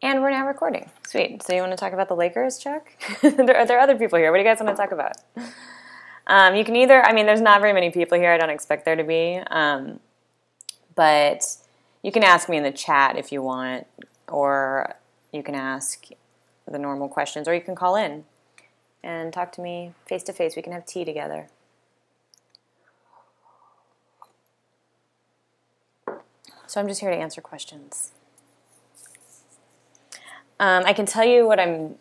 And we're now recording. Sweet. So you want to talk about the Lakers, Chuck? There are other people here. What do you guys want to talk about? You can either, I mean, there's not very many people here. I don't expect there to be. But you can ask me in the chat if you want, or you can ask the normal questions, or you can call in and talk to me face to face. We can have tea together. So I'm just here to answer questions. I can tell you what I'm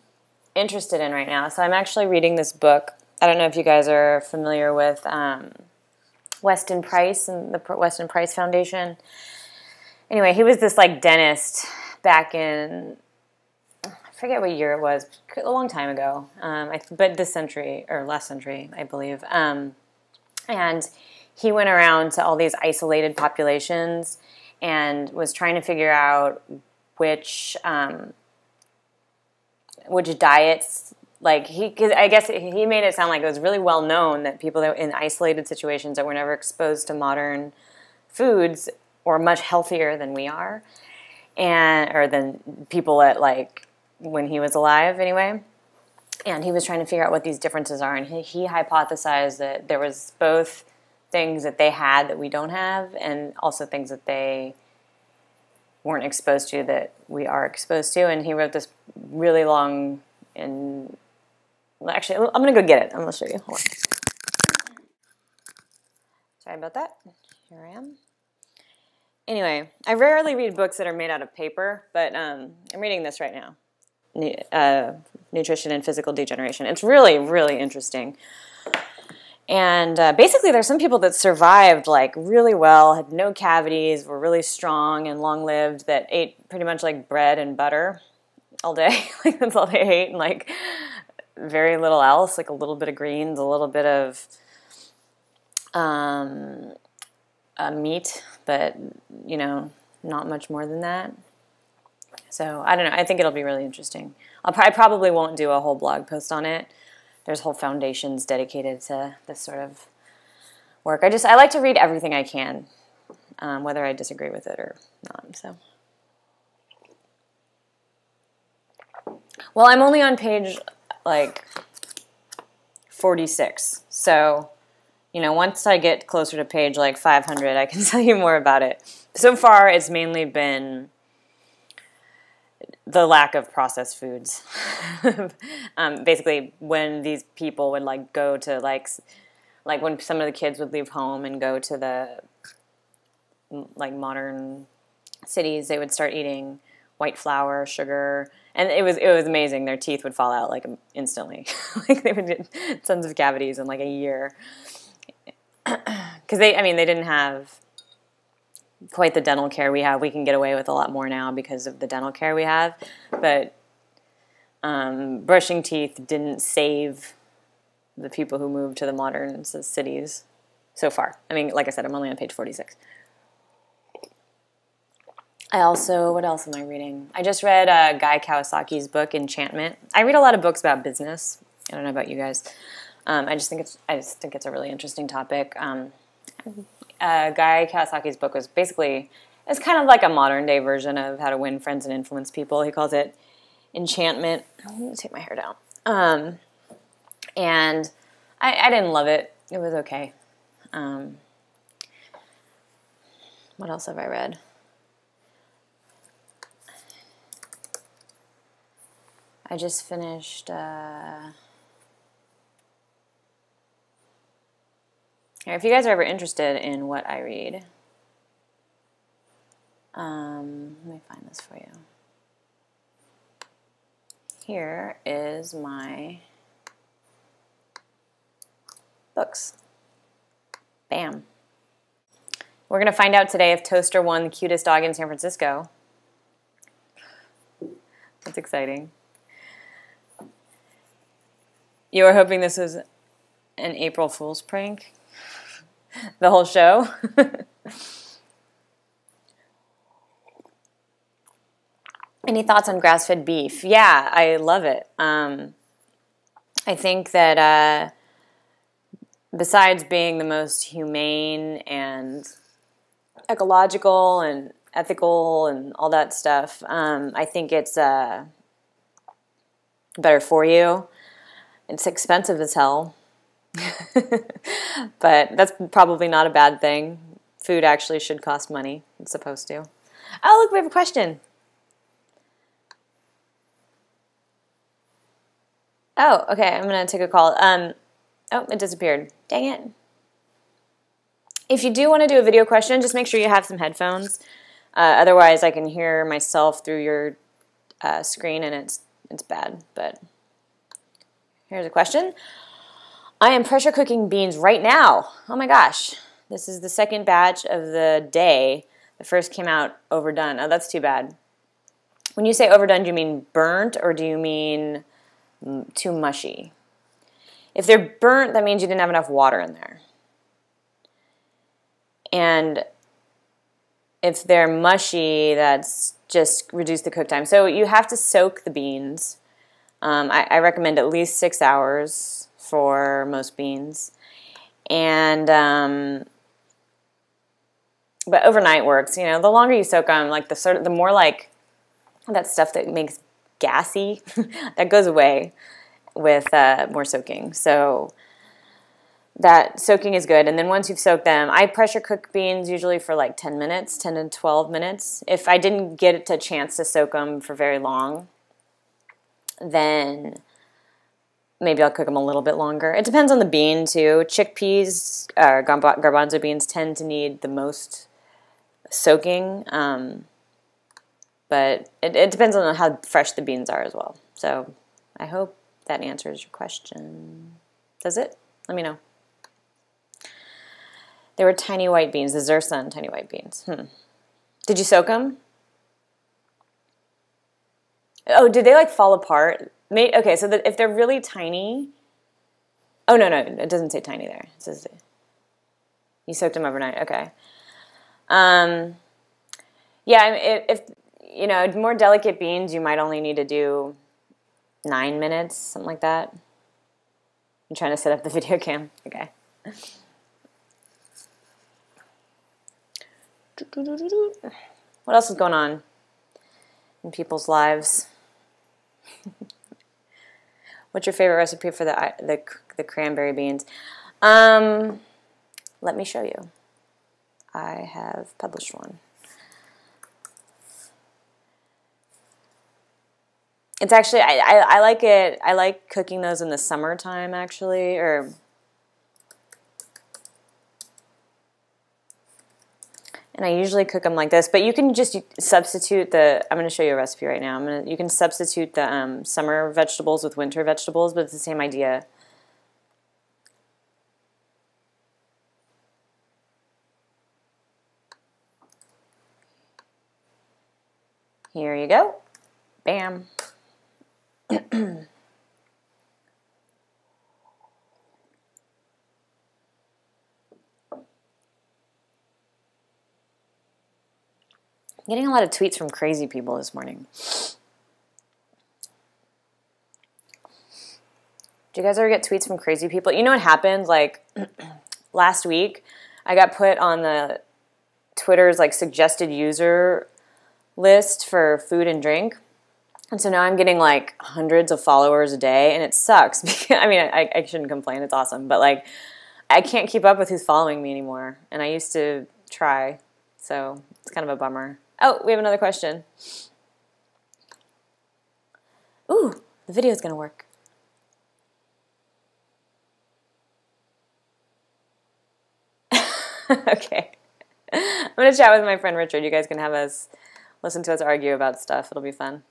interested in right now. So I'm actually reading this book. I don't know if you guys are familiar with Weston Price and the Weston Price Foundation. Anyway, he was this like dentist back in, I forget what year it was, a long time ago, but this century, or last century, I believe. And he went around to all these isolated populations and was trying to figure out which diets, like because I guess he made it sound like it was really well known that people that were in isolated situations that were never exposed to modern foods were much healthier than we are, or than people at like when he was alive anyway. And he was trying to figure out what these differences are, and he hypothesized that there was both things that they had that we don't have, and also things that they weren't exposed to that we are exposed to. And he wrote this really long, and actually, I'm going to go get it. I'm going to show you. Hold on. Sorry about that. Here I am. Anyway, I rarely read books that are made out of paper, but I'm reading this right now. Nutrition and Physical Degeneration. It's really, really interesting. And basically, there's some people that survived like really well, had no cavities, were really strong and long-lived, that ate pretty much like bread and butter all day. Like that's all they ate, and like very little else, like a little bit of greens, a little bit of meat, but you know, not much more than that. So I don't know. I think it'll be really interesting. I probably won't do a whole blog post on it. There's whole foundations dedicated to this sort of work. I like to read everything I can, whether I disagree with it or not. So, well, I'm only on page like 46. So, you know, once I get closer to page like 500, I can tell you more about it. So far, it's mainly been the lack of processed foods. Basically, when these people would like go to like when some of the kids would leave home and go to the like modern cities, they would start eating white flour, sugar, and it was amazing. Their teeth would fall out like instantly. Like they would get tons of cavities in like a year, because they didn't have quite the dental care we have. We can get away with a lot more now because of the dental care we have, but brushing teeth didn't save the people who moved to the modern cities so far. I mean, like I said, I'm only on page 46. What else am I reading? I just read Guy Kawasaki's book, Enchantment. I read a lot of books about business. I don't know about you guys. I just think it's a really interesting topic. Guy Kawasaki's book was basically, it's kind of like a modern day version of how to win friends and influence people. He calls it Enchantment. I'm going to take my hair down. And I didn't love it. It was okay. What else have I read? I just finished if you guys are ever interested in what I read, let me find this for you. Here is my books. Bam. We're going to find out today if Toaster won the cutest dog in San Francisco. That's exciting. You were hoping this was an April Fool's prank? The whole show? Any thoughts on grass-fed beef? Yeah, I love it. I think that besides being the most humane and ecological and ethical and all that stuff. I think it's better for you. It's expensive as hell. But that's probably not a bad thing. Food actually should cost money. It's supposed to. Oh, look, we have a question. Oh, okay, I'm going to take a call. Oh, it disappeared. Dang it. If you do want to do a video question, just make sure you have some headphones. Otherwise, I can hear myself through your screen, and it's bad. But here's a question. I am pressure cooking beans right now. Oh my gosh. This is the second batch of the day. The first came out overdone. Oh, that's too bad. When you say overdone, do you mean burnt or do you mean too mushy? If they're burnt, that means you didn't have enough water in there. And if they're mushy, that's just reduce the cook time. So you have to soak the beans. I recommend at least 6 hours for most beans. And but overnight works. You know, the longer you soak them, like the more like that stuff that makes gassy, that goes away with more soaking. So that soaking is good. And then once you've soaked them, I pressure cook beans usually for like 10 minutes, 10 to 12 minutes. If I didn't get a chance to soak them for very long, then maybe I'll cook them a little bit longer. It depends on the bean too. Chickpeas, garbanzo beans tend to need the most soaking, but it depends on how fresh the beans are as well. So I hope that answers your question. Does it? Let me know. They were tiny white beans, the Zersan tiny white beans. Did you soak them? Oh, did they like fall apart? Okay, so if they're really tiny, oh no, it doesn't say tiny there. It says you soaked them overnight. Okay. Yeah, if you know more delicate beans, you might only need to do 9 minutes, something like that. I'm trying to set up the video cam. Okay. What else is going on in people's lives? What's your favorite recipe for the cranberry beans? Let me show you. I have published one. It's actually I like it. I like cooking those in the summertime actually, and I usually cook them like this, but you can just substitute I'm going to show you a recipe right now. You can substitute the summer vegetables with winter vegetables, but it's the same idea. Here you go. Bam. Getting a lot of tweets from crazy people this morning. Do you guys ever get tweets from crazy people? You know what happened? Like last week, I got put on the Twitter's like suggested user list for food and drink. And so now I'm getting like hundreds of followers a day, and it sucks. Because, I mean, I shouldn't complain. It's awesome. But like, I can't keep up with who's following me anymore. And I used to try. So it's kind of a bummer. Oh, we have another question. Ooh, the video's going to work. Okay. I'm going to chat with my friend Richard. You guys can have us listen to us argue about stuff. It'll be fun.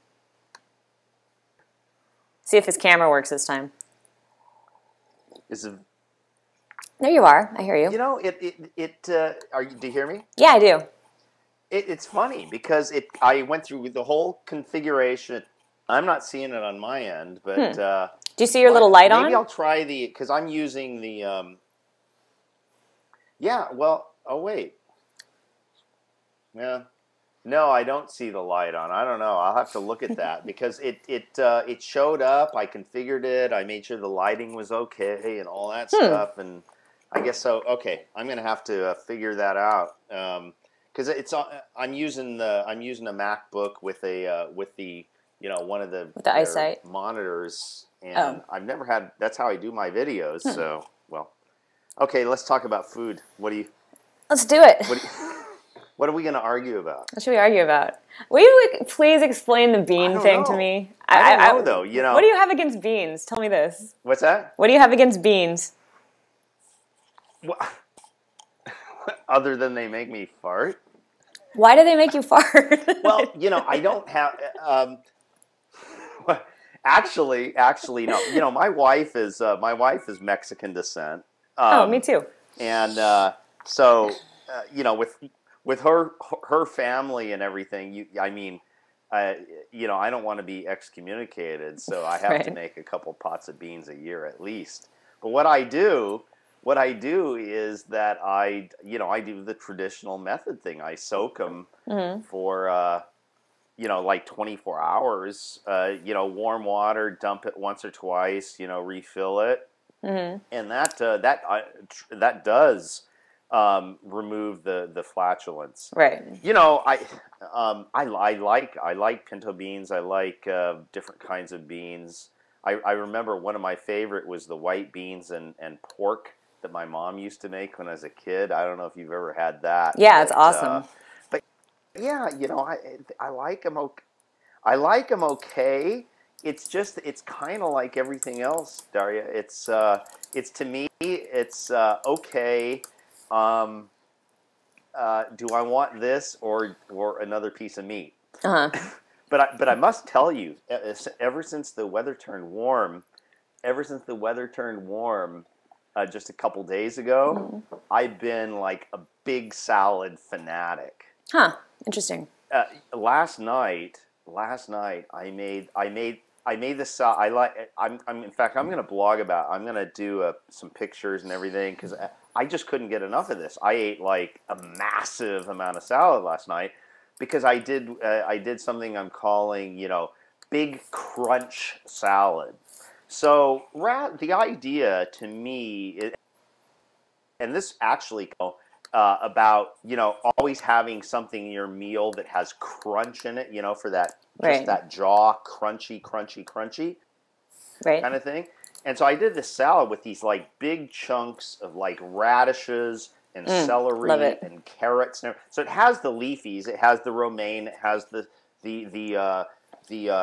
See if his camera works this time. There you are. I hear you. You know, do you hear me? Yeah, I do. It's funny because I went through the whole configuration. I'm not seeing it on my end, but do you see your little light on? Maybe I'll try because I'm using the. Yeah. Well. Oh wait. Yeah. No, I don't see the light on. I don't know. I'll have to look at that because it showed up. I configured it. I made sure the lighting was okay and all that stuff. And I guess so. Okay, I'm gonna have to figure that out. Because because I'm using a MacBook with the one of With the their eyesight monitors, and I've never had. That's how I do my videos. So okay, let's talk about food. Let's do it. What are we going to argue about? What should we argue about? Will you please explain the bean thing to me? I don't know, though. What do you have against beans? Tell me this. What's that? What do you have against beans? Other than they make me fart? Why do they make you fart? Well, I don't have. Actually, no. My wife is Mexican descent. Me too. And so, with her family and everything, I don't want to be excommunicated, so I have to make a couple pots of beans a year at least. But what I do is that I do the traditional method thing. I soak them for like 24 hours. Warm water, dump it once or twice. Refill it, and that does remove the flatulence. Right. I like pinto beans. I like different kinds of beans. I remember one of my favorite was the white beans and pork that my mom used to make when I was a kid. I don't know if you've ever had that. Yeah, it's awesome. But yeah, I like them. I like them okay. It's kind of like everything else, Darya. It's to me, it's okay. Do I want this or another piece of meat? But I must tell you, ever since the weather turned warm, just a couple days ago, I've been like a big salad fanatic. Huh. Interesting. Last night I made this salad. In fact, I'm going to blog about it. I'm going to do some pictures and everything because I just couldn't get enough of this. I ate like a massive amount of salad last night because I did something I'm calling, big crunch salad. So the idea to me is, and this actually about always having something in your meal that has crunch in it, for that just that jaw crunchy kind of thing. And so I did this salad with these like big chunks of like radishes and celery and carrots. So it has the leafies, it has the romaine, it has the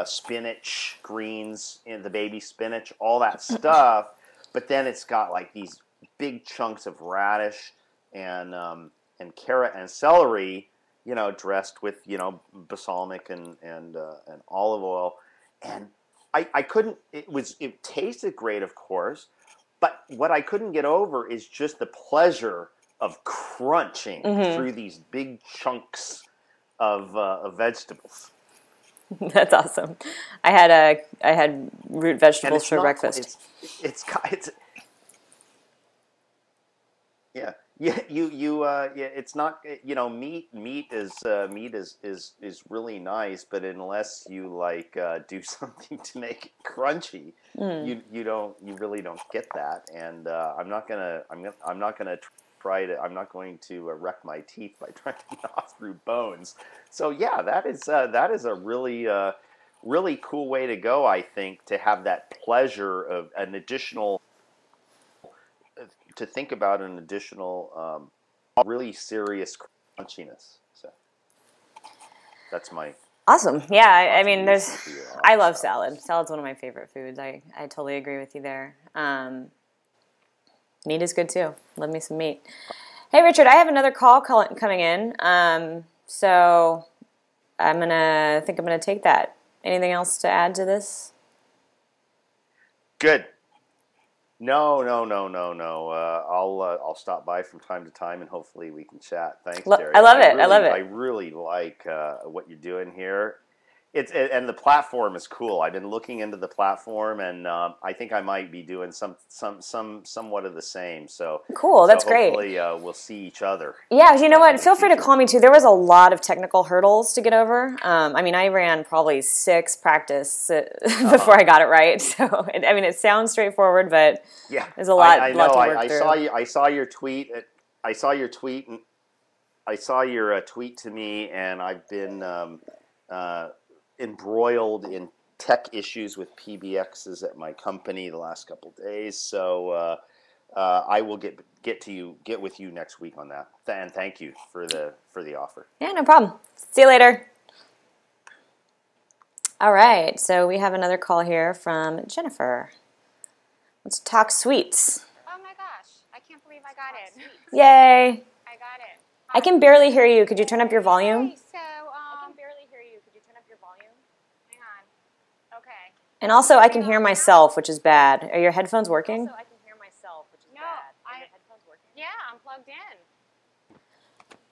spinach greens, the baby spinach, all that stuff. But then it's got like these big chunks of radish and carrot and celery, dressed with balsamic and olive oil. And I couldn't. It tasted great, of course, but what I couldn't get over is just the pleasure of crunching through these big chunks of vegetables. That's awesome. I had root vegetables for breakfast. Yeah. It's not, meat is really nice, but unless you like do something to make it crunchy, you really don't get that. And I'm not going to wreck my teeth by trying to gnaw through bones. So yeah, that is a really cool way to go, I think, to have that pleasure of an additional, to think about an additional, really serious crunchiness. So that's my awesome. Yeah, I mean, I love salad. Salad's one of my favorite foods. I totally agree with you there. Meat is good too. Love me some meat. Hey, Richard, I have another call coming in, so I'm gonna take that. Anything else to add to this? Good. No. I'll stop by from time to time, and hopefully we can chat. Thanks, Darya. I love it. I really like what you're doing here. And the platform is cool. I've been looking into the platform, and I think I might be doing somewhat of the same. So cool. That's great. Hopefully we'll see each other. Yeah, you know what? Feel free to call me too. There was a lot of technical hurdles to get over. I ran probably 6 practice before I got it right. So it sounds straightforward, but yeah, there's a lot. I know. To work through. I saw your tweet. I saw your tweet, I saw your tweet to me, and I've been embroiled in tech issues with PBXs at my company the last couple of days. So I will get with you next week on that. And thank you for the offer. Yeah, no problem. See you later. All right, so we have another call here from Jennifer. Let's talk sweets. Oh my gosh, I can't believe I got it. Yay. I got it. I can barely hear you. Could you turn up your volume? Hey, so, I can barely hear you. Could you turn up your volume? Hang on. Okay. And also, I can hear myself, which is bad. Are your headphones working? Also, I can hear myself, which is bad. Are your headphones working? Yeah, I'm plugged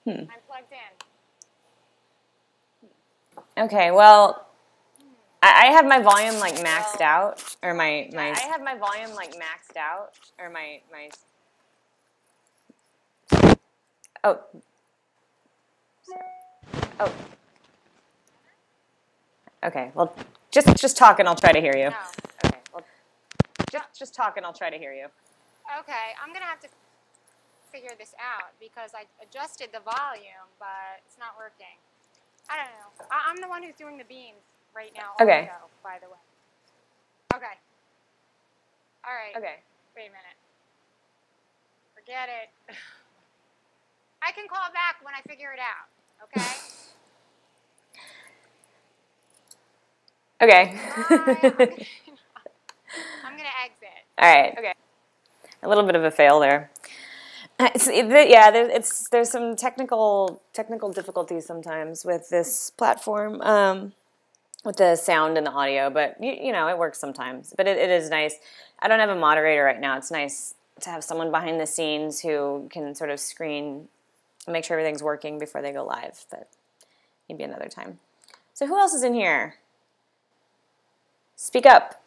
in. I'm plugged in. Okay, well, I have my volume like maxed out, or my I have my volume like maxed out, or my oh. Okay, well, just talk and I'll try to hear you. No. Okay, well, just talk and I'll try to hear you. Okay, I'm gonna have to figure this out because I adjusted the volume, but it's not working. I don't know. I'm the one who's doing the beans right now. Okay. Also, by the way. Okay. All right. Okay. Wait a minute. Forget it. I can call back when I figure it out. Okay. Okay. I'm gonna exit. All right. Okay. A little bit of a fail there. There's some technical difficulties sometimes with this platform, with the sound and the audio, but you know, it works sometimes. But it is nice. I don't have a moderator right now. It's nice to have someone behind the scenes who can sort of screen and make sure everything's working before they go live. But maybe another time. So who else is in here? Speak up.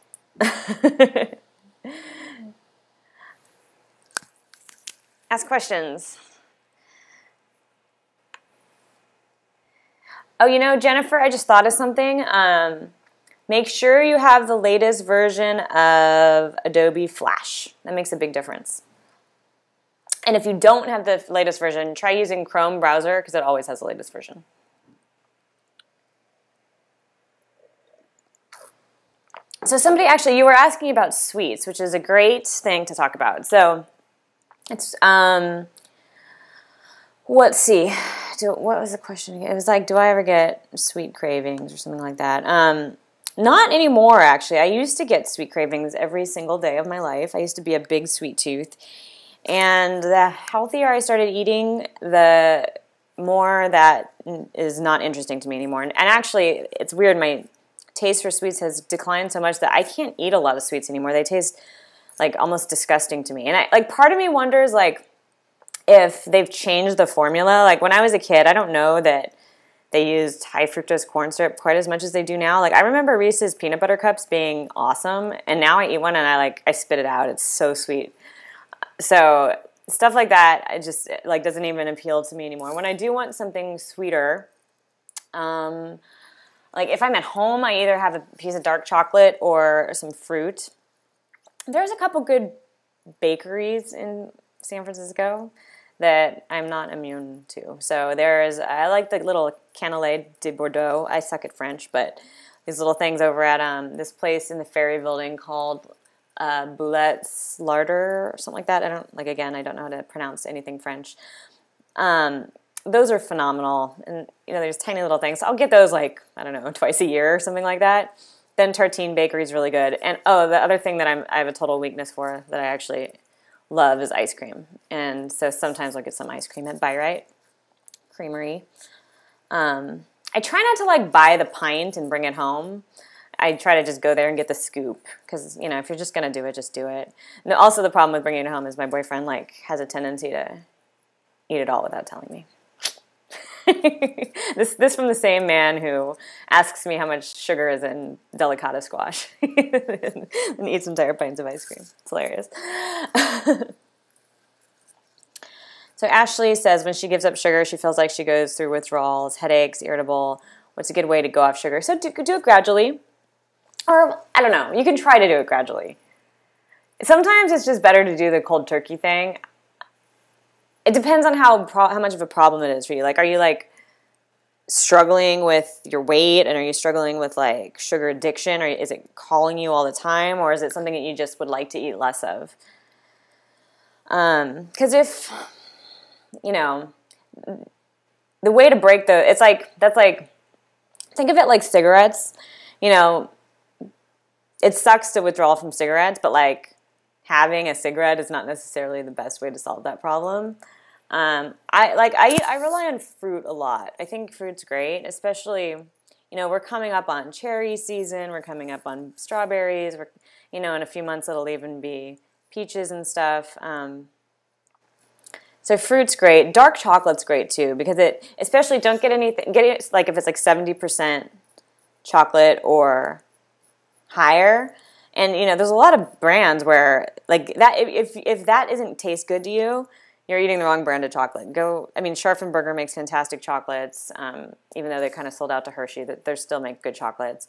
Ask questions. Oh, you know, Jennifer, I just thought of something. Make sure you have the latest version of Adobe Flash. That makes a big difference. And if you don't have the latest version, try using Chrome browser because it always has the latest version. So somebody actually, you were asking about sweets, which is a great thing to talk about. So it's, let's see, what was the question again? It was like, do I ever get sweet cravings or something like that? Not anymore, actually. I used to get sweet cravings every single day of my life. I used to be a big sweet tooth. And the healthier I started eating, the more that is not interesting to me anymore. And actually, it's weird, my taste for sweets has declined so much that I can't eat a lot of sweets anymore. They taste like almost disgusting to me. And part of me wonders like if they've changed the formula. Like when I was a kid, I don't know that they used high fructose corn syrup quite as much as they do now. Like I remember Reese's peanut butter cups being awesome, and now I eat one and I spit it out. It's so sweet. So stuff like that, I just doesn't even appeal to me anymore. When I do want something sweeter, like if I'm at home, I either have a piece of dark chocolate or some fruit. There's a couple good bakeries in San Francisco that I'm not immune to. So I like the little Canelé de Bordeaux. I suck at French, but these little things over at this place in the Ferry Building called Boulette's Larder or something like that. I don't know how to pronounce anything French. Those are phenomenal, and there's tiny little things. I'll get those twice a year or something like that. Then Tartine Bakery is really good. And the other thing that I have a total weakness for that I actually love is ice cream. And so sometimes I'll get some ice cream at Buy Right Creamery. I try not to buy the pint and bring it home. I try to just go there and get the scoop because, if you're just going to do it, just do it. And also the problem with bringing it home is my boyfriend has a tendency to eat it all without telling me. This from the same man who asks me how much sugar is in delicata squash and eats entire pints of ice cream. It's hilarious. So Ashley says when she gives up sugar, she feels like she goes through withdrawals, headaches, irritable. What's a good way to go off sugar? So do it gradually. Or, I don't know, you can try to do it gradually. Sometimes it's just better to do the cold turkey thing. It depends on how much of a problem it is for you. Like, are you like struggling with your weight, and are you struggling with like sugar addiction, or is it calling you all the time, or is it something that you just would like to eat less of? Because if, you know, the way to break it's like, that's like, think of it like cigarettes. You know, it sucks to withdraw from cigarettes, but like having a cigarette is not necessarily the best way to solve that problem. I rely on fruit a lot. I think fruit's great, especially, you know, we're coming up on cherry season. We're coming up on strawberries. In a few months it'll even be peaches and stuff. So fruit's great. Dark chocolate's great too, because especially don't get anything, like if it's like 70% chocolate or higher. And, you know, there's a lot of brands where like that, if that isn't taste good to you, you're eating the wrong brand of chocolate. Scharfenberger makes fantastic chocolates, even though they kind of sold out to Hershey, they still make good chocolates.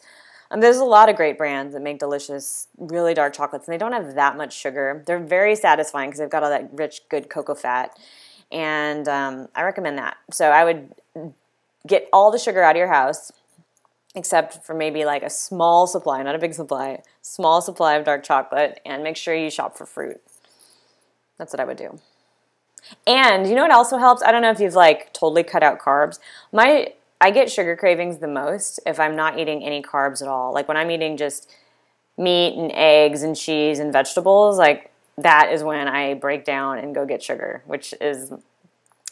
There's a lot of great brands that make delicious, really dark chocolates, and they don't have that much sugar. They're very satisfying because they've got all that rich, good cocoa fat, and I recommend that. So I would get all the sugar out of your house, except for maybe like a small supply, not a big supply, small supply of dark chocolate, and make sure you shop for fruit. That's what I would do. And you know what also helps? I don't know if you've like totally cut out carbs. I get sugar cravings the most if I'm not eating any carbs at all. Like when I'm eating just meat and eggs and cheese and vegetables, like that is when I break down and go get sugar, which is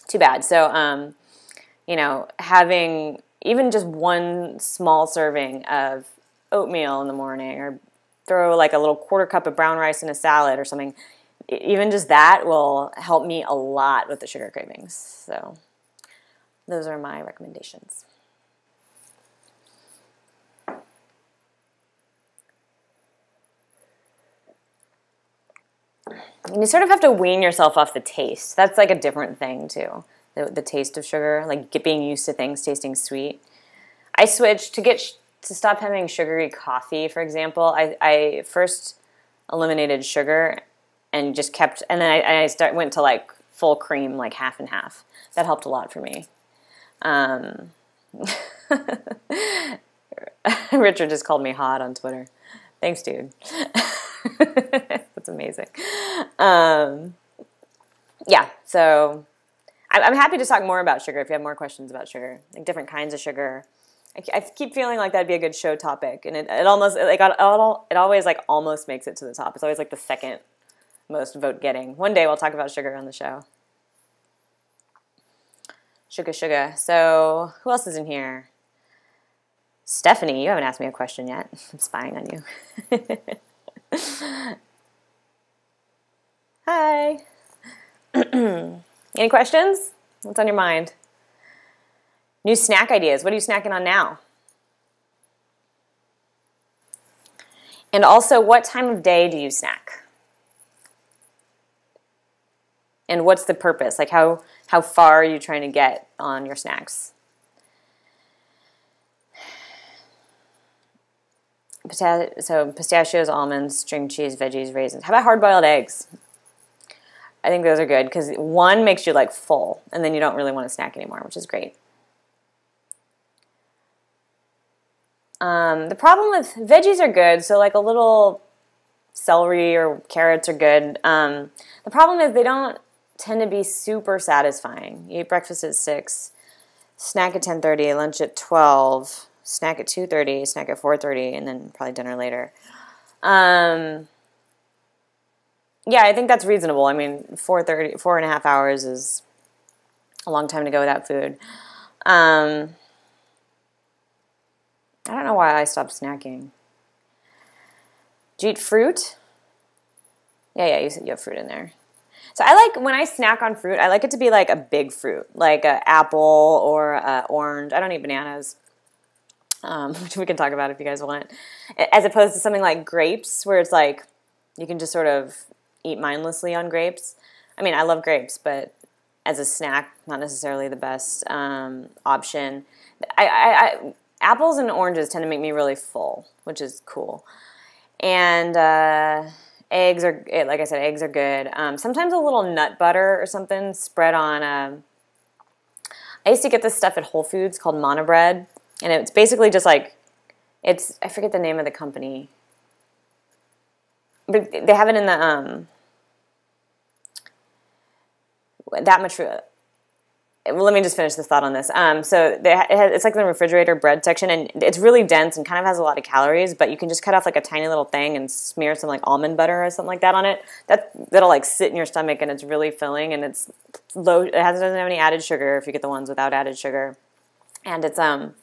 too bad. So, you know, having even just one small serving of oatmeal in the morning, or throw like a little quarter cup of brown rice in a salad or something, even just that will help me a lot with the sugar cravings. So those are my recommendations. And you sort of have to wean yourself off the taste. That's like a different thing too. The taste of sugar, like being used to things tasting sweet. I switched to stop having sugary coffee, for example. I first eliminated sugar and just kept, and then I went to like full cream, like half and half. That helped a lot for me. Richard just called me hot on Twitter. Thanks, dude. That's amazing. Yeah, so I'm happy to talk more about sugar if you have more questions about sugar, like different kinds of sugar. I keep feeling like that'd be a good show topic, and it almost like it always like almost makes it to the top. It's always like the second most vote getting. One day we'll talk about sugar on the show. Sugar. So who else is in here? Stephanie, you haven't asked me a question yet. I'm spying on you. Hi. Any questions? What's on your mind? New snack ideas. What are you snacking on now? And also, what time of day do you snack? And what's the purpose? Like how far are you trying to get on your snacks? So pistachios, almonds, string cheese, veggies, raisins. How about hard-boiled eggs? I think those are good because one makes you like full, and then you don't really want to snack anymore, which is great. The problem with veggies are good, so like a little celery or carrots are good. The problem is they don't tend to be super satisfying. You eat breakfast at 6, snack at 10:30, lunch at 12, snack at 2:30, snack at 4:30, and then probably dinner later. Yeah, I think that's reasonable. I mean, 4.5 hours is a long time to go without food. I don't know why I stopped snacking. Do you eat fruit? Yeah, you said you have fruit in there. So I like, when I snack on fruit, I like it to be like a big fruit, like an apple or an orange. I don't eat bananas, which we can talk about if you guys want. As opposed to something like grapes, where it's like you can just sort of eat mindlessly on grapes. I mean, I love grapes, but as a snack, not necessarily the best option. Apples and oranges tend to make me really full, which is cool. And Eggs are, like I said, eggs are good. Sometimes a little nut butter or something spread on. I used to get this stuff at Whole Foods called Mana Bread, and it's basically just like, I forget the name of the company, but they have it in the that much. Well, let me just finish this thought on this. So it's like the refrigerator bread section, and it's really dense and kind of has a lot of calories, but you can just cut off like a tiny little thing and smear some like almond butter or something like that on it. That'll like sit in your stomach, and it's really filling, and it's low. Doesn't have any added sugar if you get the ones without added sugar, and it's a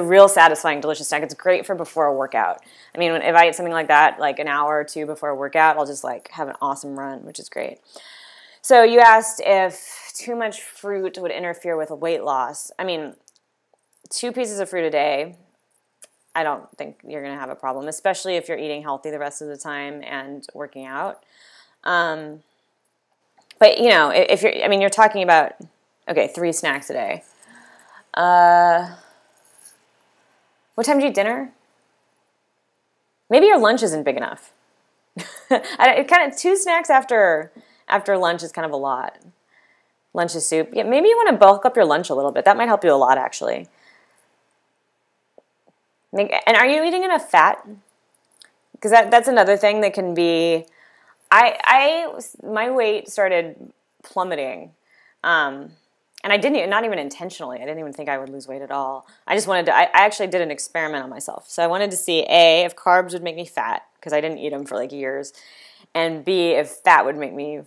real satisfying, delicious snack. It's great for before a workout. I mean, if I eat something like that, like an hour or two before a workout, I'll just like have an awesome run, which is great. So you asked if too much fruit would interfere with weight loss. I mean, 2 pieces of fruit a day, I don't think you're going to have a problem, especially if you're eating healthy the rest of the time and working out. But, you know, if you're talking about, okay, 3 snacks a day. What time do you eat dinner? Maybe your lunch isn't big enough. 2 snacks after lunch is kind of a lot. Lunch is soup. Yeah, maybe you want to bulk up your lunch a little bit. That might help you a lot, actually. And are you eating enough fat? Because that's another thing that can be. My weight started plummeting, and I didn't, not even intentionally. I didn't even think I would lose weight at all. I just wanted to. I actually did an experiment on myself. So I wanted to see if carbs would make me fat, because I didn't eat them for like years, and B, if fat would make me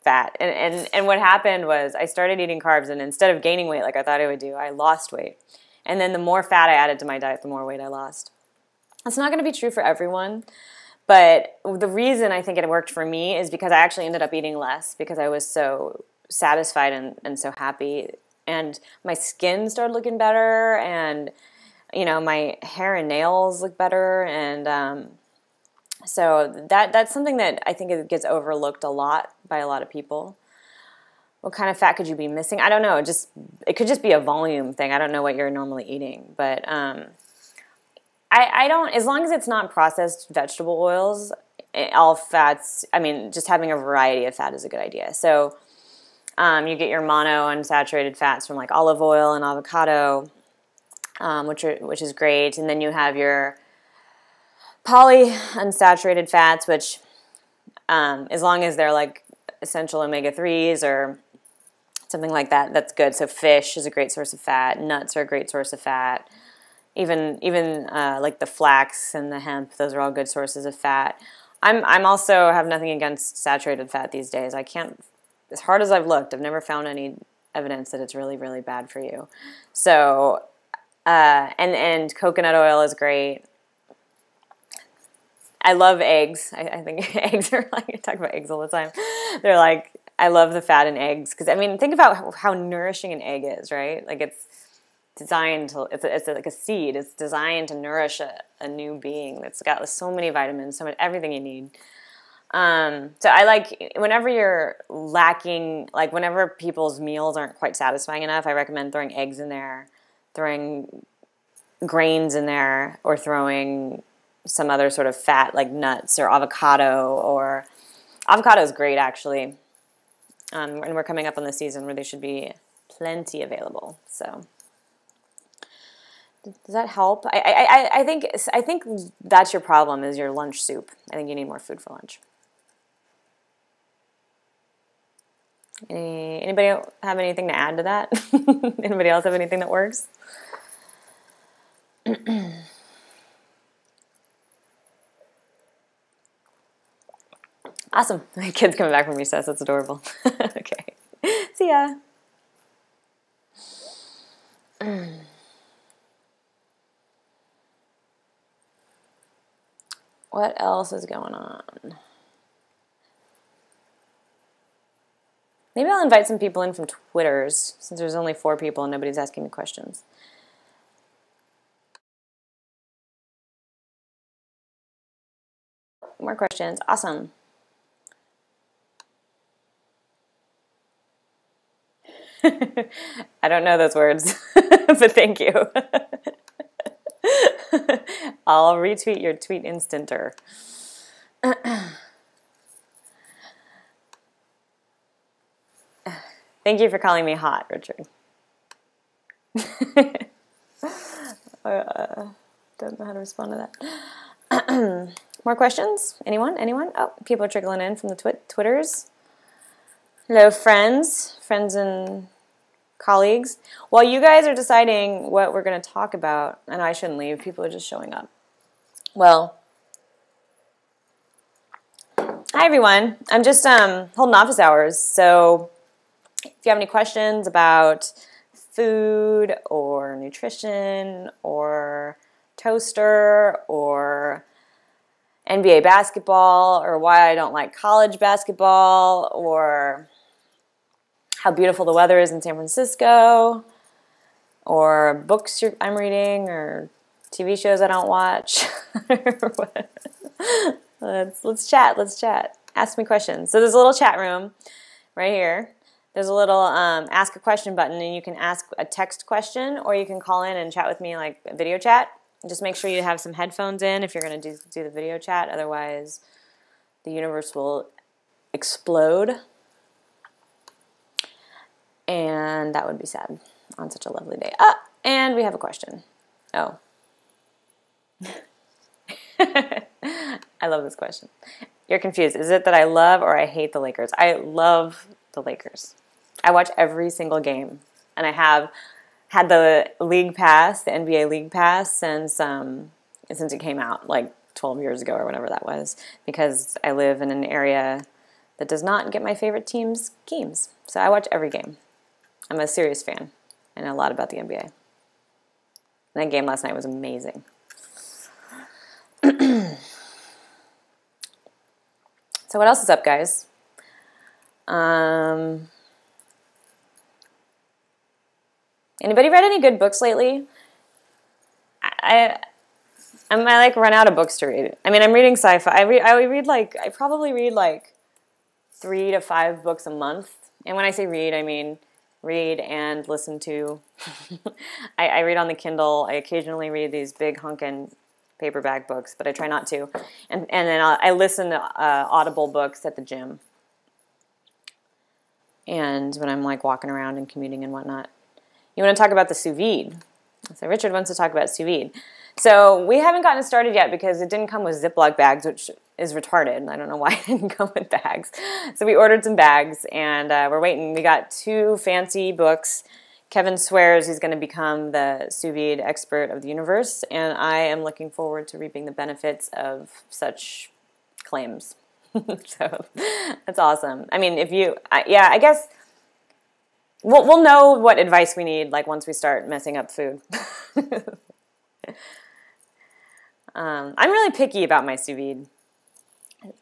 fat. And what happened was I started eating carbs, and instead of gaining weight like I thought I would do, I lost weight. And then the more fat I added to my diet, the more weight I lost. That's not going to be true for everyone, but the reason I think it worked for me is because I actually ended up eating less because I was so satisfied and so happy, and my skin started looking better, and you know, my hair and nails look better, and so that's something that I think it gets overlooked a lot by a lot of people. What kind of fat could you be missing? I don't know. It could just be a volume thing. I don't know what you're normally eating, but I don't. As long as it's not processed vegetable oils, all fats. I mean, just having a variety of fat is a good idea. So you get your monounsaturated fats from like olive oil and avocado, which is great, and then you have your polyunsaturated fats, which as long as they're like essential omega-3s or something like that, that's good. So fish is a great source of fat. Nuts are a great source of fat. Even like the flax and the hemp, those are all good sources of fat. I'm also have nothing against saturated fat these days. I can't, as hard as I've looked, I've never found any evidence that it's really, really bad for you. So and coconut oil is great. I love eggs. I think eggs are like, I talk about eggs all the time. They're like, I love the fat in eggs. Because, I mean, think about how nourishing an egg is, right? Like, it's designed to, it's like a seed. It's designed to nourish a new being that's got so many vitamins, everything you need. So I like, whenever you're lacking, like whenever people's meals aren't quite satisfying enough, I recommend throwing eggs in there, throwing grains in there, or throwing some other sort of fat like nuts or avocado is great, actually. And we're coming up on the season where they should be plenty available. So does that help? I think that's your problem, is your lunch soup. I think you need more food for lunch. Anybody have anything to add to that? Anybody else have anything that works? Awesome. My kid's coming back from recess. That's adorable. Okay. See ya. What else is going on? Maybe I'll invite some people in from Twitter's, since there's only 4 people and nobody's asking me questions. More questions. Awesome. I don't know those words, but thank you. I'll retweet your tweet instanter. Thank you for calling me hot, Richard. Don't know how to respond to that. More questions? Anyone? Oh, people are trickling in from the Twitters. Hello, friends and colleagues. While you guys are deciding what we're going to talk about, and I shouldn't leave, people are just showing up. Well, hi everyone. I'm just holding office hours, so if you have any questions about food or nutrition or toaster or NBA basketball or why I don't like college basketball or how beautiful the weather is in San Francisco or books I'm reading or TV shows I don't watch. Let's chat. Ask me questions. So there's a little chat room right here. There's a little ask a question button, and you can ask a text question or you can call in and chat with me like a video chat. Just make sure you have some headphones in if you're going to do the video chat. Otherwise, the universe will explode. And that would be sad on such a lovely day. And we have a question. Oh. I love this question. You're confused. Is it that I love or I hate the Lakers? I love the Lakers. I watch every single game. And I have had the League Pass, the NBA League Pass, since it came out, like 12 years ago or whatever that was, because I live in an area that does not get my favorite team's games. So I watch every game. I'm a serious fan. I know a lot about the NBA. And that game last night was amazing. So what else is up, guys? Anybody read any good books lately? I like run out of books to read. I mean, I'm reading sci-fi. I probably read like 3 to 5 books a month. And when I say read, I mean read and listen to. I read on the Kindle. I occasionally read these big hunkin' paperback books, but I try not to. And then I listen to Audible books at the gym. And when I'm like walking around and commuting and whatnot. You want to talk about the sous vide. So Richard wants to talk about sous vide. So we haven't gotten it started yet because it didn't come with Ziploc bags, which is retarded. I don't know why it didn't come with bags. So we ordered some bags, and we're waiting. We got 2 fancy books. Kevin swears he's going to become the sous vide expert of the universe, and I am looking forward to reaping the benefits of such claims. So that's awesome. I mean, I guess we'll know what advice we need like once we start messing up food. I'm really picky about my sous vide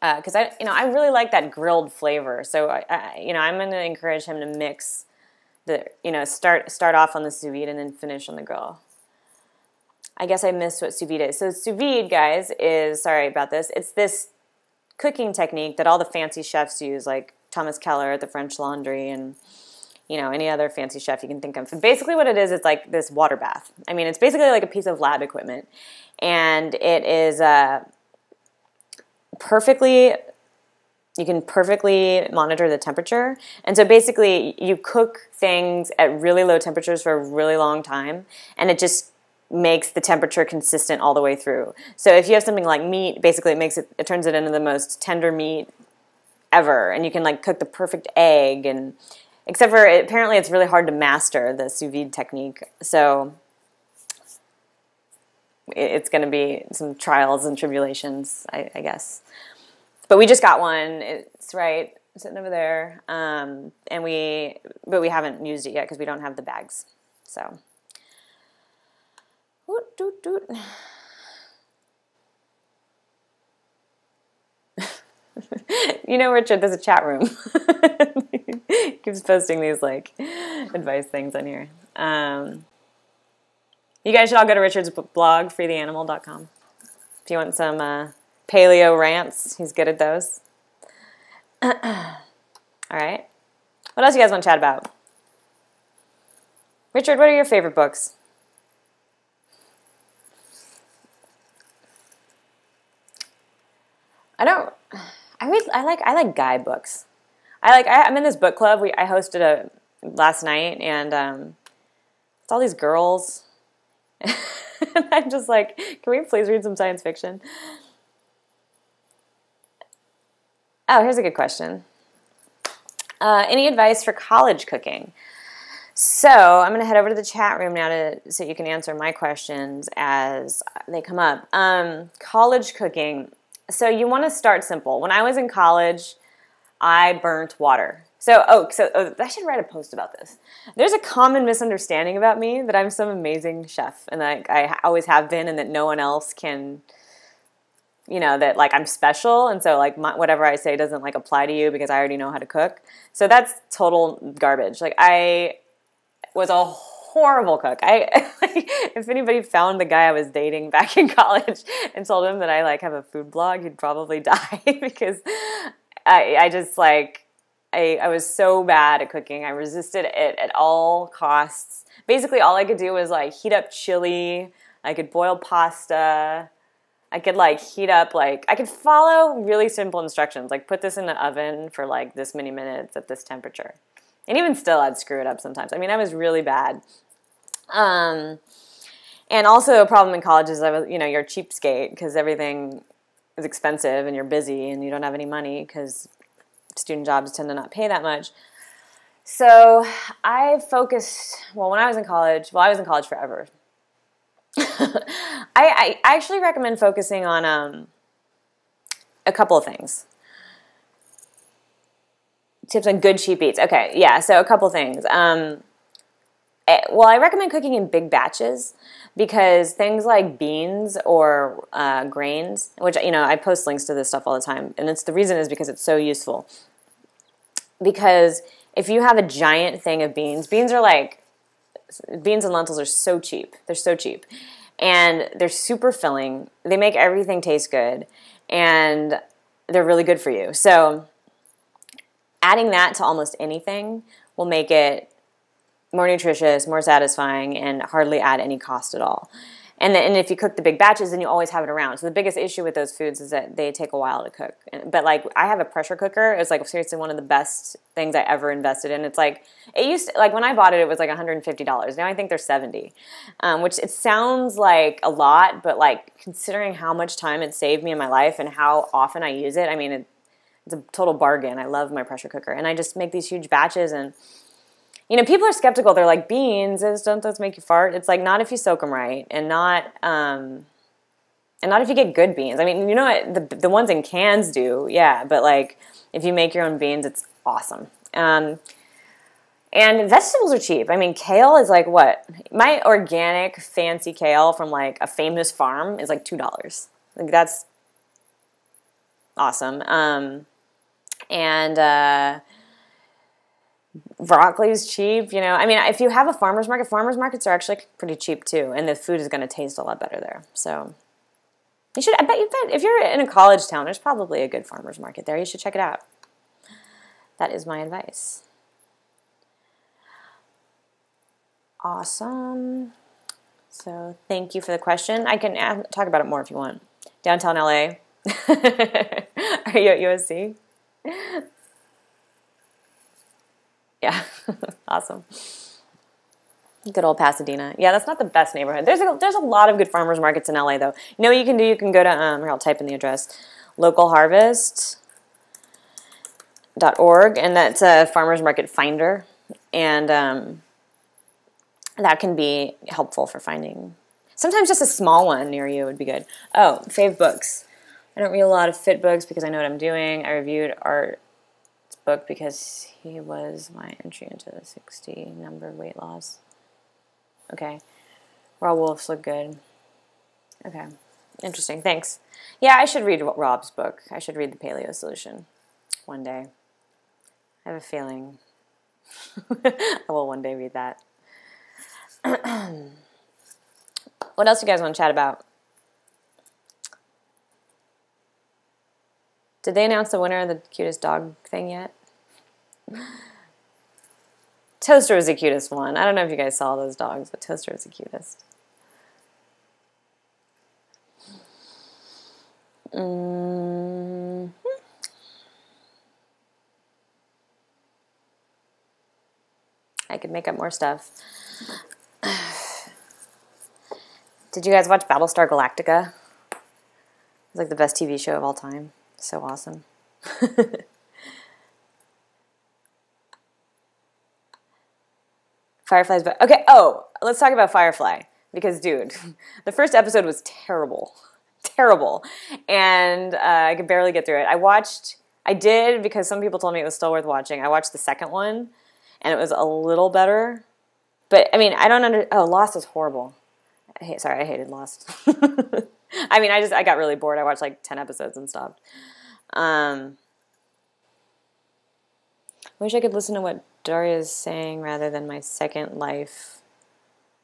because I really like that grilled flavor. So I'm going to encourage him to mix start off on the sous vide and then finish on the grill. I guess I missed what sous vide is. So sous vide, guys, is, sorry about this, it's this cooking technique that all the fancy chefs use, like Thomas Keller at the French Laundry and any other fancy chef you can think of. So basically what it is, it's like this water bath. I mean, it's basically like a piece of lab equipment. And it is you can perfectly monitor the temperature. And so basically you cook things at really low temperatures for a really long time, and it just makes the temperature consistent all the way through. So if you have something like meat, basically it turns it into the most tender meat ever, and you can like cook the perfect egg, and except for apparently it's really hard to master the sous vide technique. So it's going to be some trials and tribulations, I guess. But we just got one. It's right sitting over there, but we haven't used it yet because we don't have the bags. So, Richard, there's a chat room. He keeps posting these like advice things on here. You guys should all go to Richard's blog, freetheanimal.com, if you want some paleo rants. He's good at those. All right. What else you guys want to chat about? Richard, what are your favorite books? I like guy books. I'm in this book club. I hosted last night, and it's all these girls. And I'm just like, can we please read some science fiction? Oh, here's a good question. Any advice for college cooking? So I'm going to head over to the chat room now so you can answer my questions as they come up. College cooking. So you want to start simple. When I was in college, I burnt water. So I should write a post about this. There's a common misunderstanding about me that I'm some amazing chef and that I always have been, and that no one else can, that like I'm special, and so like whatever I say doesn't like apply to you because I already know how to cook. So that's total garbage. Like I was a horrible cook. If anybody found the guy I was dating back in college and told him that I like have a food blog, he'd probably die because I just like I was so bad at cooking. I resisted it at all costs. Basically, all I could do was like heat up chili. I could boil pasta. I could like heat up I could follow really simple instructions, like put this in the oven for like this many minutes at this temperature. And even still, I'd screw it up sometimes. I mean, I was really bad. And also a problem in college is you're a cheapskate because everything is expensive and you're busy and you don't have any money because student jobs tend to not pay that much. So I focused, when I was in college, I was in college forever. I actually recommend focusing on a couple of things. Tips on good cheap eats. Okay, yeah, so a couple things. I recommend cooking in big batches because things like beans or grains, which, I post links to this stuff all the time, and the reason is because it's so useful. Because if you have a giant thing of beans and lentils are so cheap. They're so cheap. And they're super filling. They make everything taste good. And they're really good for you. So adding that to almost anything will make it more nutritious, more satisfying, and hardly add any cost at all. And if you cook the big batches, then you always have it around. So the biggest issue with those foods is that they take a while to cook. But I have a pressure cooker. It's seriously one of the best things I ever invested in. It's it used to, when I bought it, it was $150. Now I think they're $70, which it sounds like a lot, but considering how much time it saved me in my life and how often I use it, I mean, it's a total bargain. I love my pressure cooker, and I just make these huge batches. And people are skeptical. They're like, beans, don't those make you fart? It's not if you soak them right, and not if you get good beans. I mean, the ones in cans do, yeah, but if you make your own beans, it's awesome. And vegetables are cheap. I mean, kale is what? My organic fancy kale from a famous farm is $2. That's awesome. And broccoli is cheap, I mean, if you have a farmer's markets are actually pretty cheap too, and the food is going to taste a lot better there. So I bet if you're in a college town, there's probably a good farmer's market there. You should check it out. That is my advice. Awesome. So thank you for the question. I can talk about it more if you want. Downtown LA. Are you at USC? Yeah, awesome. Good old Pasadena. Yeah, that's not the best neighborhood. There's a lot of good farmers markets in LA, though. You know what you can do? You can go to, here, I'll type in the address, localharvest.org, and that's a farmers market finder, and that can be helpful for finding. Sometimes just a small one near you would be good. Oh, fave books. I don't read a lot of fit books because I know what I'm doing. I reviewed Art's book because he was my entry into the 60 number weight loss. Okay. Raw wolves look good. Okay. Interesting. Thanks. Yeah, I should read Rob's book. I should read The Paleo Solution one day. I have a feeling I will one day read that. What else do you guys want to chat about? Did they announce the winner of the cutest dog thing yet? Toaster was the cutest one. I don't know if you guys saw those dogs, but Toaster was the cutest. Mm-hmm. I could make up more stuff. Did you guys watch Battlestar Galactica? It's like the best TV show of all time. So awesome. Firefly's but okay. Oh, let's talk about Firefly because, dude, the first episode was terrible, terrible, and I could barely get through it. I did because some people told me it was still worth watching. I watched the second one, and it was a little better, but I mean, I don't Oh, Lost is horrible. I hated Lost. I mean, I got really bored. I watched like 10 episodes and stopped. Wish I could listen to what Darya is saying rather than my Second Life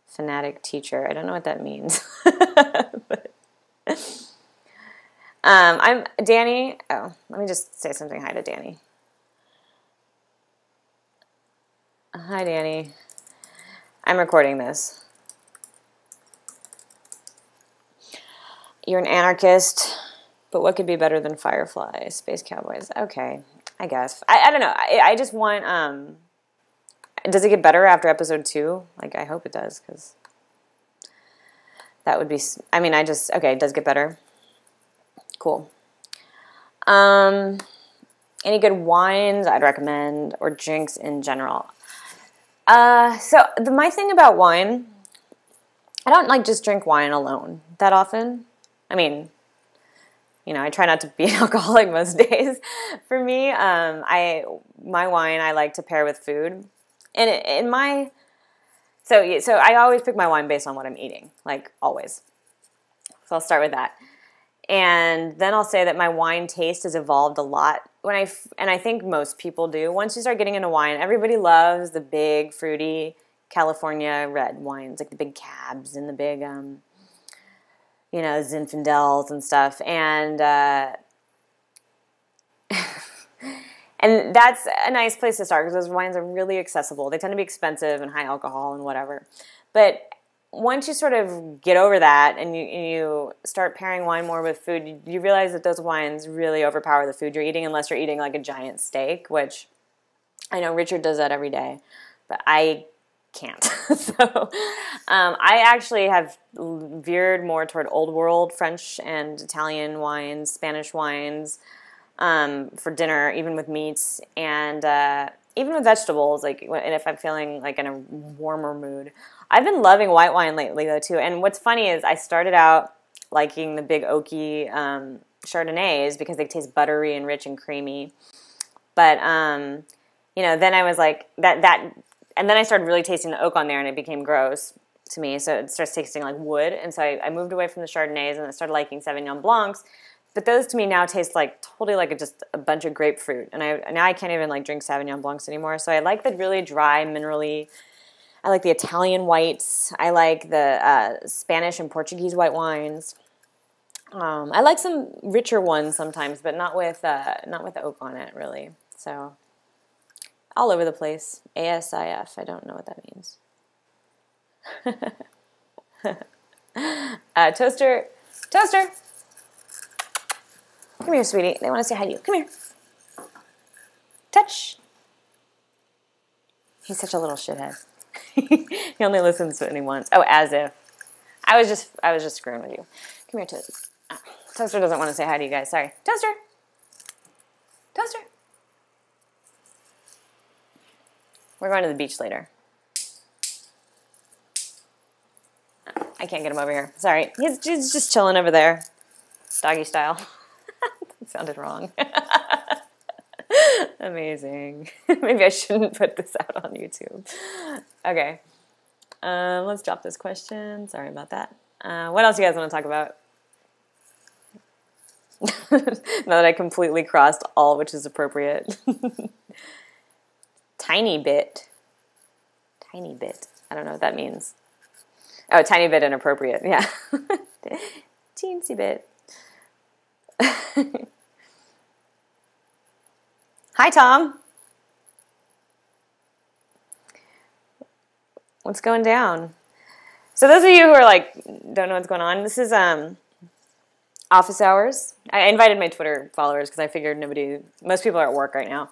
fanatic teacher. I don't know what that means. But, I'm Danny. Oh, let me just say something hi to Danny. Hi, Danny. I'm recording this. You're an anarchist, but what could be better than Firefly? Space Cowboys. Okay, I guess. I don't know. I just want... Does it get better after episode 2? Like, I hope it does, because that would be... I mean, okay, it does get better. Cool. Any good wines I'd recommend, or drinks in general? My thing about wine, I don't, like, just drink wine alone that often. I mean, you know, I try not to be an alcoholic most days. For me, my wine I like to pair with food. And so I always pick my wine based on what I'm eating, like always. So I'll start with that. And then I'll say that my wine taste has evolved a lot. And I think most people do. Once you start getting into wine, everybody loves the big, fruity California red wines, like the big Cabs and the big, Zinfandels and stuff. And and that's a nice place to start because those wines are really accessible. They tend to be expensive and high alcohol and whatever. But once you sort of get over that and you start pairing wine more with food, you realize that those wines really overpower the food you're eating unless you're eating like a giant steak, which I know Richard does that every day, but I can't. So I actually have veered more toward old world French and Italian wines, Spanish wines, for dinner, even with meats, and even with vegetables, like and if I'm feeling like in a warmer mood. I've been loving white wine lately, though, too. And what's funny is I started out liking the big oaky Chardonnays because they taste buttery and rich and creamy. But, then I was like, and then I started really tasting the oak on there, and it became gross to me. So it starts tasting like wood. And so I moved away from the Chardonnays, and I started liking Sauvignon Blancs. But those to me now taste like totally like just a bunch of grapefruit. And now I can't even like drink Sauvignon Blancs anymore. So I like the really dry, minerally. I like the Italian whites. I like the Spanish and Portuguese white wines. I like some richer ones sometimes, but not with oak on it, really. So all over the place. ASIF. I don't know what that means. Toaster. Come here, sweetie. They want to say hi to you. Come here. Touch. He's such a little shithead. He only listens to it once. Oh, as if. I was just screwing with you. Come here, Toaster. Toaster doesn't want to say hi to you guys. Sorry. Toaster. We're going to the beach later. I can't get him over here. Sorry. He's just chilling over there. Doggy style. That sounded wrong. Amazing. Maybe I shouldn't put this out on YouTube. Okay. Let's drop this question. Sorry about that. What else do you guys want to talk about? Now that I completely crossed all which is appropriate. Tiny bit. I don't know what that means. Oh, tiny bit inappropriate. Yeah. Teensy bit. Hi, Tom. What's going down? So those of you who are like, don't know what's going on, this is office hours. I invited my Twitter followers because I figured most people are at work right now.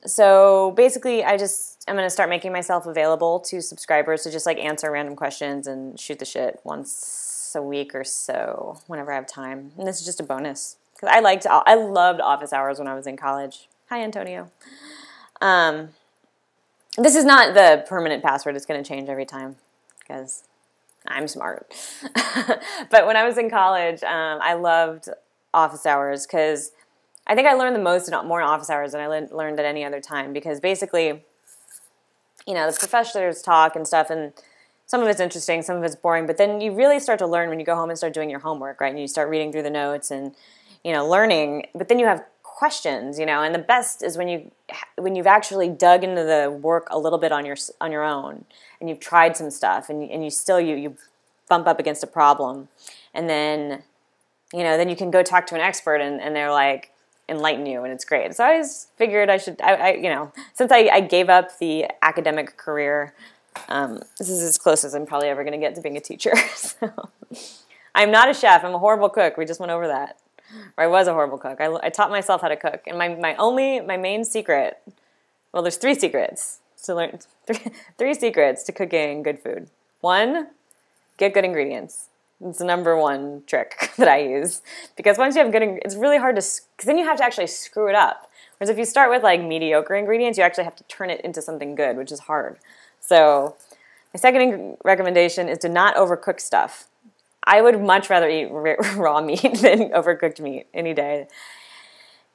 So basically, I'm going to start making myself available to subscribers to just like answer random questions and shoot the shit once a week or so, whenever I have time. And this is just a bonus because I loved office hours when I was in college. Hi, Antonio. This is not the permanent password. It's going to change every time because I'm smart. But when I was in college, I loved office hours because I think I learned the most more in office hours than I learned at any other time because basically, you know, the professors talk and stuff, and some of it's interesting, some of it's boring, but then you really start to learn when you go home and start doing your homework, right? And you start reading through the notes and, you know, learning, but then you have questions, you know, and the best is when you've actually dug into the work a little bit on your own, and you've tried some stuff, and you still you bump up against a problem, and then, you know, then you can go talk to an expert, and they're like, enlighten you, and it's great. So I always figured I you know, since I gave up the academic career, this is as close as I'm probably ever going to get to being a teacher. So I'm not a chef. I'm a horrible cook. We just went over that. Or I was a horrible cook. I taught myself how to cook, and my main secret. Well, there's 3 secrets to learn. Three secrets to cooking good food. 1, get good ingredients. It's the number 1 trick that I use, because once you have good, it's really hard to, because then you have to actually screw it up. Whereas if you start with like mediocre ingredients, you actually have to turn it into something good, which is hard. So my second recommendation is to not overcook stuff. I would much rather eat raw meat than overcooked meat any day.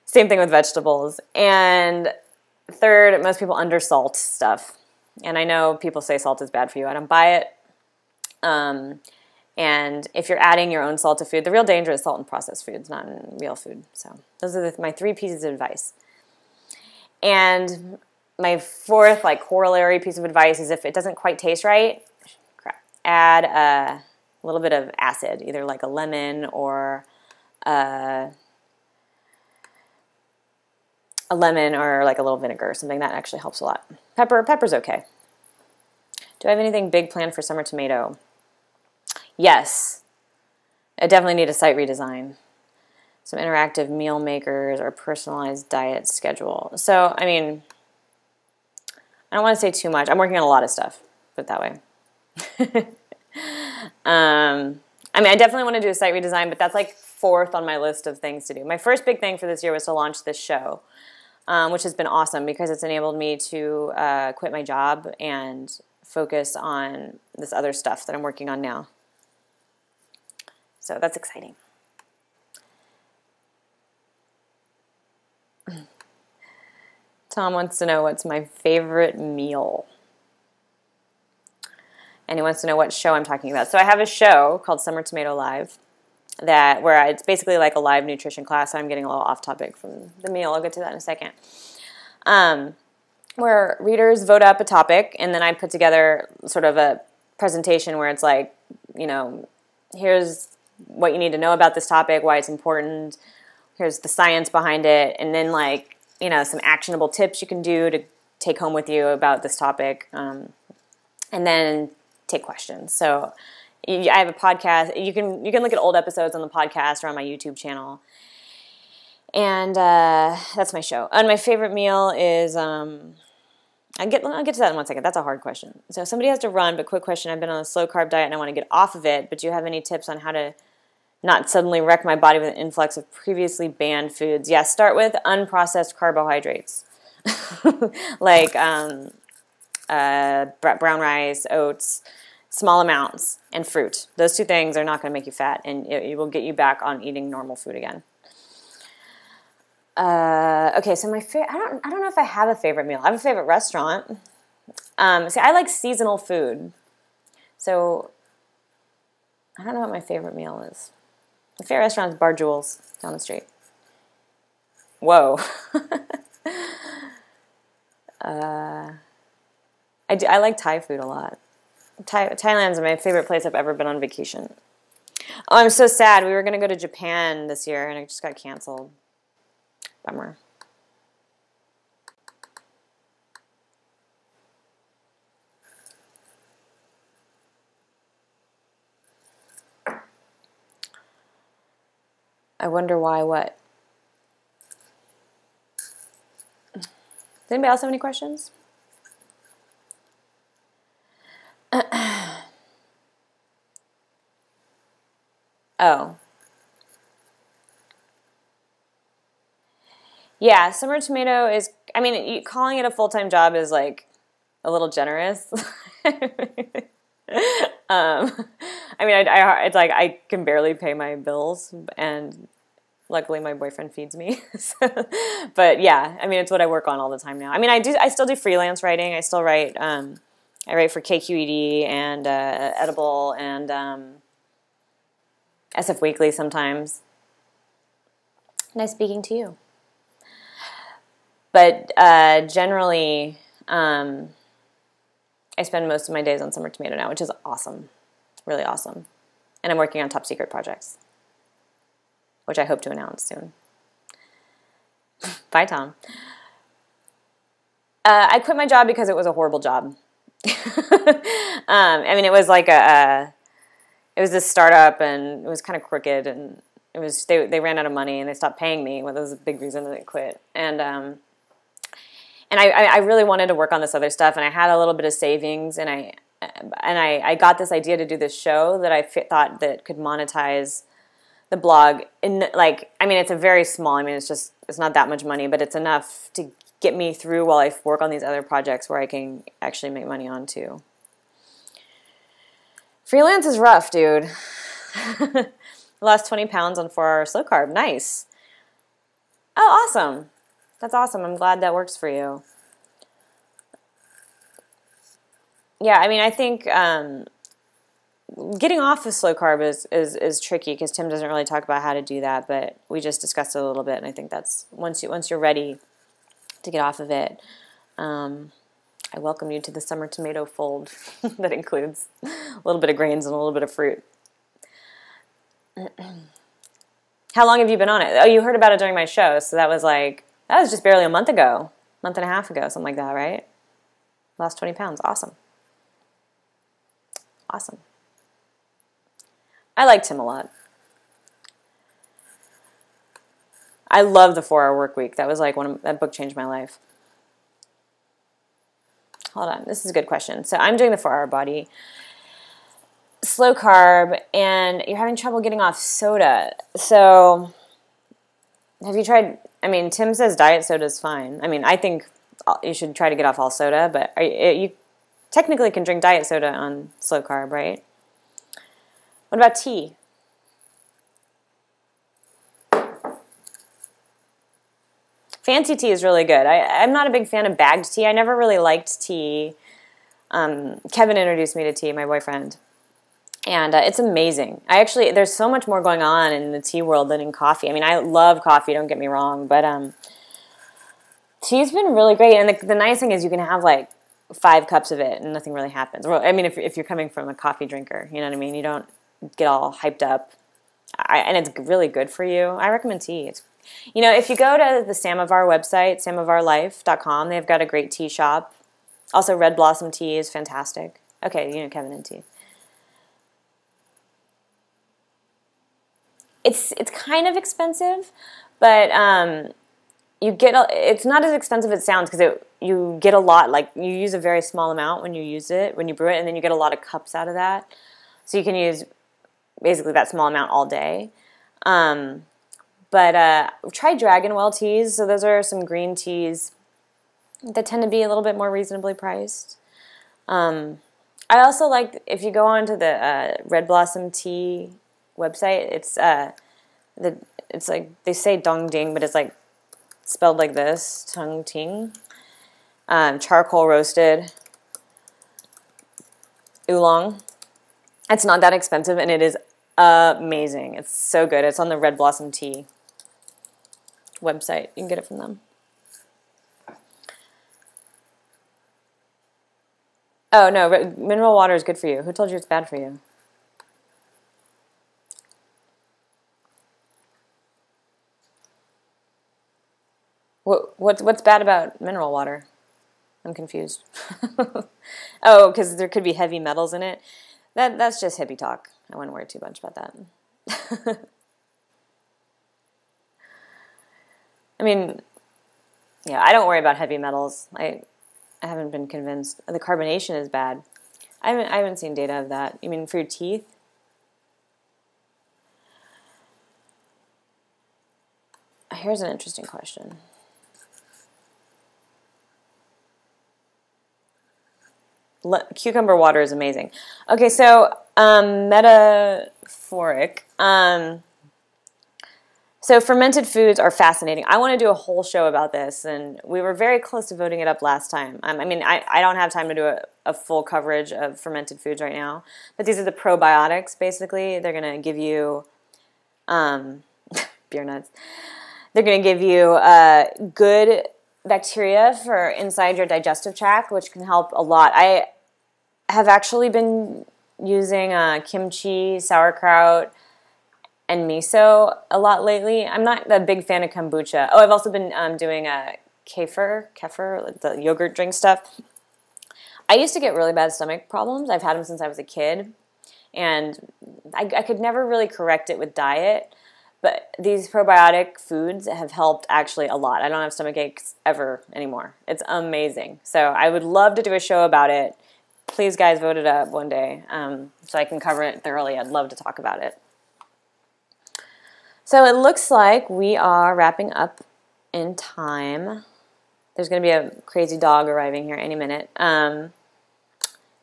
Same thing with vegetables. And third, most people undersalt stuff. And I know people say salt is bad for you. I don't buy it. And if you're adding your own salt to food, the real danger is salt in processed foods, not in real food. So those are my 3 pieces of advice. And my 4th, like, corollary piece of advice is if it doesn't quite taste right, add a little bit of acid, either like a lemon or a like a little vinegar or something. That actually helps a lot. Pepper's okay. Do I have anything big planned for summer tomato? Yes. I definitely need a site redesign. Some interactive meal makers or personalized diet schedule. So, I mean, I don't want to say too much. I'm working on a lot of stuff, put it that way. I mean, I definitely want to do a site redesign, but that's like 4th on my list of things to do. My first big thing for this year was to launch this show, which has been awesome because it's enabled me to quit my job and focus on this other stuff that I'm working on now. So that's exciting. Tom wants to know what's my favorite meal. And he wants to know what show I'm talking about. So I have a show called Summer Tomato Live where it's basically like a live nutrition class. So I'm getting a little off topic from the meal. I'll get to that in a second. Where readers vote up a topic, and then I put together sort of a presentation where it's like, you know, here's what you need to know about this topic, why it's important, here's the science behind it, and then, like, you know, some actionable tips you can do to take home with you about this topic, and then take questions. So I have a podcast. You can look at old episodes on the podcast or on my YouTube channel. And that's my show. And my favorite meal is I'll get to that in 1 second. That's a hard question. So if somebody has to run, but quick question. I've been on a slow carb diet and I want to get off of it, but do you have any tips on how to not suddenly wreck my body with an influx of previously banned foods? Yeah, start with unprocessed carbohydrates. Like brown rice, oats, small amounts, and fruit. Those 2 things are not going to make you fat, and it will get you back on eating normal food again. Okay, so I don't know if I have a favorite meal. I have a favorite restaurant. See, I like seasonal food. So I don't know what my favorite meal is. My favorite restaurant is Bar Jewels down the street. Whoa. I like Thai food a lot. Thailand's my favorite place I've ever been on vacation. Oh, I'm so sad. We were going to go to Japan this year, and it just got canceled. Bummer. I wonder why what? anybody else have any questions? Oh. Yeah, summer tomato is, I mean, calling it a full-time job is like a little generous. I mean, it's like I can barely pay my bills, and luckily my boyfriend feeds me. But yeah, I mean, it's what I work on all the time now. I mean, I still do freelance writing. I still write, I write for KQED and Edible and SF Weekly sometimes. Nice speaking to you. But generally, I spend most of my days on Summer Tomato now, which is awesome, really awesome. And I'm working on top secret projects, which I hope to announce soon. Bye, Tom. I quit my job because it was a horrible job. I mean, it was like it was this startup, and it was kind of crooked, and it was they ran out of money, and they stopped paying me. Well, that was a big reason that I quit. And I really wanted to work on this other stuff, and I had a little bit of savings, and I got this idea to do this show that I thought that could monetize the blog. In like, I mean, it's a very small. I mean, it's not that much money, but it's enough to get me through while I work on these other projects where I can actually make money on too. Freelance is rough, dude. I lost 20 pounds on 4-hour slow carb. Nice. Oh, awesome. That's awesome. I'm glad that works for you. Yeah, I mean, I think getting off of slow carb is tricky because Tim doesn't really talk about how to do that, but we just discussed it a little bit, and I think that's once you're ready to get off of it, I welcome you to the summer tomato fold that includes a little bit of grains and a little bit of fruit. How long have you been on it? Oh, you heard about it during my show, so that was just barely a month and a half ago, something like that, right? Lost 20 pounds. Awesome. Awesome. I liked him a lot. I love the 4-hour work week. That was like that book changed my life. Hold on. This is a good question. So I'm doing the 4-hour body, slow carb, and you're having trouble getting off soda. So have you tried, I mean, Tim says diet soda is fine. I mean, I think you should try to get off all soda, but you technically can drink diet soda on slow carb, right? What about tea? Fancy tea is really good. I'm not a big fan of bagged tea. I never really liked tea. Kevin introduced me to tea, my boyfriend. And it's amazing. There's so much more going on in the tea world than in coffee. I mean, I love coffee, don't get me wrong, but tea's been really great. And the nice thing is you can have like 5 cups of it and nothing really happens. Well, I mean, if you're coming from a coffee drinker, you know what I mean? You don't get all hyped up. And it's really good for you. I recommend tea. If you go to the Samovar website, samovarlife.com, they've got a great tea shop. Also, Red Blossom tea is fantastic. Okay, Kevin and tea. It's kind of expensive, but it's not as expensive as it sounds because you get a lot. Like you use a very small amount when you brew it, and then you get a lot of cups out of that. So you can use basically that small amount all day. But try Dragonwell teas. So those are some green teas that tend to be a little bit more reasonably priced. I also like if you go onto the Red Blossom tea website. It's like they say dong ding, but it's like spelled like this, tung ting. Charcoal roasted oolong. It's not that expensive, and it is amazing. It's so good. It's on the Red Blossom tea website. You can get it from them. Oh, no, mineral water is good for you. Who told you it's bad for you? What's bad about mineral water? I'm confused. Oh, because there could be heavy metals in it. That's just hippie talk. I wouldn't worry too much about that. I mean, Yeah, I don't worry about heavy metals. I haven't been convinced. The carbonation is bad. I haven't seen data of that. You mean for your teeth? Here's an interesting question. Cucumber water is amazing. Okay, so metaphoric. So fermented foods are fascinating. I want to do a whole show about this, and we were very close to voting it up last time. I mean, I don't have time to do a full coverage of fermented foods right now, but these are the probiotics, basically. They're going to give you beer nuts. They're going to give you good bacteria for inside your digestive tract, which can help a lot. I have actually been using kimchi, sauerkraut, and miso a lot lately. I'm not a big fan of kombucha. Oh, I've also been doing kefir, the yogurt drink stuff. I used to get really bad stomach problems. I've had them since I was a kid, and I could never really correct it with diet. But these probiotic foods have helped actually a lot. I don't have stomach aches ever anymore. It's amazing. So I would love to do a show about it. Please, guys, vote it up one day so I can cover it thoroughly. I'd love to talk about it. So it looks like we are wrapping up in time. There's going to be a crazy dog arriving here any minute.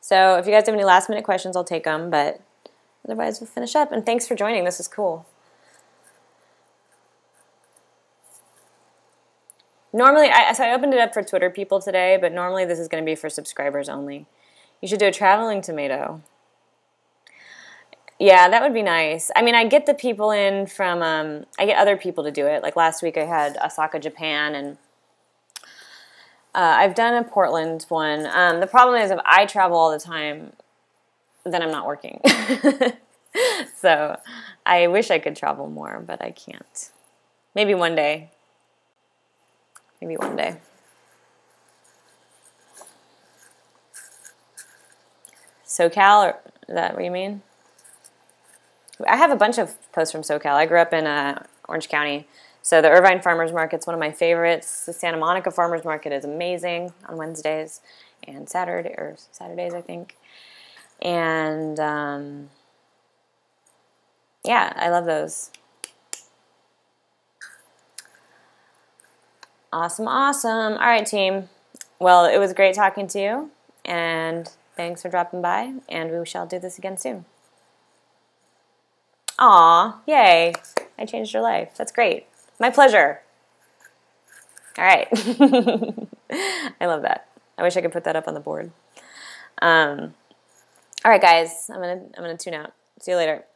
So if you guys have any last-minute questions, I'll take them. But otherwise, we'll finish up. And thanks for joining. This is cool. Normally, so I opened it up for Twitter people today, but normally this is going to be for subscribers only. You should do a traveling tomato. Yeah, that would be nice. I mean, I get the people in from, I get other people to do it. Like last week I had Osaka, Japan, and I've done a Portland one. The problem is if I travel all the time, then I'm not working. So I wish I could travel more, but I can't. Maybe one day. Maybe one day. SoCal, or is that what you mean? I have a bunch of posts from SoCal. I grew up in Orange County. So the Irvine Farmers Market's one of my favorites. The Santa Monica Farmers Market is amazing on Wednesdays and Saturdays, I think. And yeah, I love those. Awesome, awesome. All right, team. Well, it was great talking to you, and thanks for dropping by, and we shall do this again soon. Aw, yay. I changed your life. That's great. My pleasure. All right. I love that. I wish I could put that up on the board. All right, guys. I'm gonna tune out. See you later.